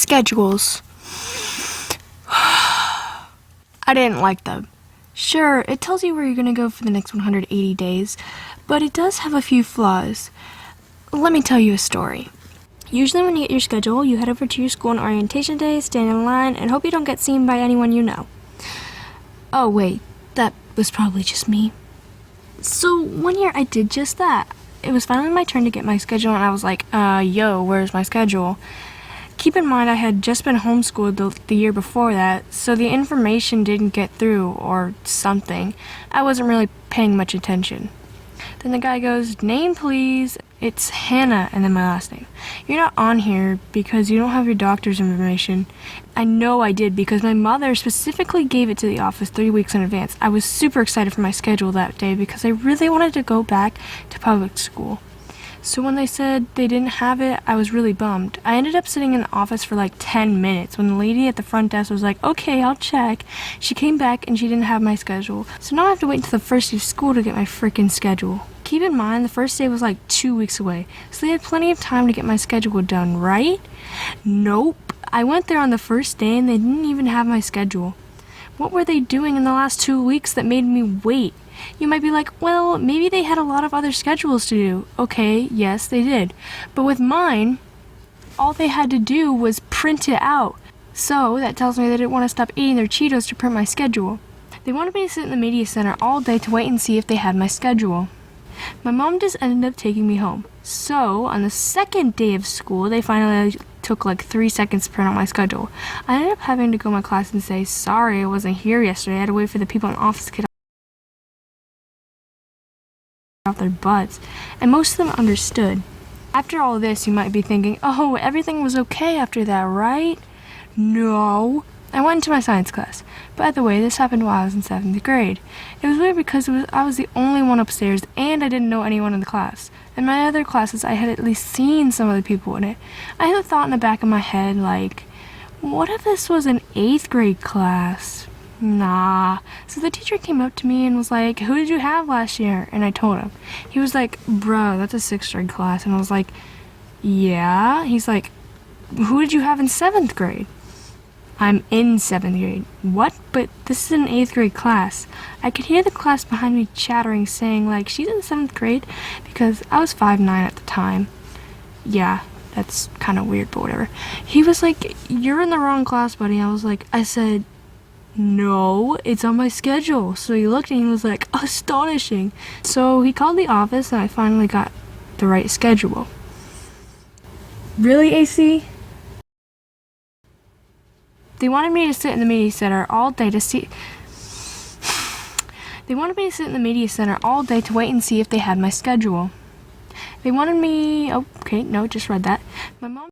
Schedules. I didn't like them. Sure, it tells you where you're going to go for the next 180 days, but it does have a few flaws. Let me tell you a story. Usually when you get your schedule, you head over to your school on orientation day, stand in line, and hope you don't get seen by anyone you know. Oh wait, that was probably just me. So one year I did just that. It was finally my turn to get my schedule, and I was like, yo, where's my schedule? Keep in mind I had just been homeschooled the year before that, so the information didn't get through, or something. I wasn't really paying much attention. Then the guy goes, name please. It's Hannah, and then my last name. You're not on here because you don't have your doctor's information. I know I did because my mother specifically gave it to the office 3 weeks in advance. I was super excited for my schedule that day because I really wanted to go back to public school. So when they said they didn't have it, I was really bummed. I ended up sitting in the office for like 10 minutes when the lady at the front desk was like, okay, I'll check. She came back and she didn't have my schedule. So now I have to wait until the first day of school to get my freaking schedule. Keep in mind, the first day was like 2 weeks away, so they had plenty of time to get my schedule done, right? Nope. I went there on the first day and they didn't even have my schedule. What were they doing in the last 2 weeks that made me wait? You might be like, well, maybe they had a lot of other schedules to do. Okay, yes, they did. But with mine, all they had to do was print it out. So that tells me they didn't want to stop eating their Cheetos to print my schedule. They wanted me to sit in the media center all day to wait and see if they had my schedule. My mom just ended up taking me home. So on the second day of school, they finally took like 3 seconds to print out my schedule. I ended up having to go to my class and say, sorry, I wasn't here yesterday. I had to wait for the people in the office to get off their butts, and most of them understood. After all this, you might be thinking, oh, everything was okay after that, right? No. I went into my science class. By the way, this happened while I was in 7th grade. It was weird because I was the only one upstairs and I didn't know anyone in the class. In my other classes, I had at least seen some of the people in it. I had a thought in the back of my head like, what if this was an 8th grade class? Nah. So the teacher came up to me and was like, who did you have last year? And I told him. He was like, bro, that's a 6th grade class. And I was like, yeah. He's like, who did you have in 7th grade? I'm in 7th grade. What? But this is an 8th grade class. I could hear the class behind me chattering, saying like, she's in 7th grade, because I was 5'9" at the time. Yeah, that's kind of weird, but whatever. He was like, you're in the wrong class, buddy. I said, no, it's on my schedule. So he looked and he was like, astonishing. So he called the office and I finally got the right schedule. Really, AC? They wanted me to sit in the media center all day to see... They wanted me to sit in the media center all day to wait and see if they had my schedule. They wanted me... Oh, okay, no, just read that. My mom...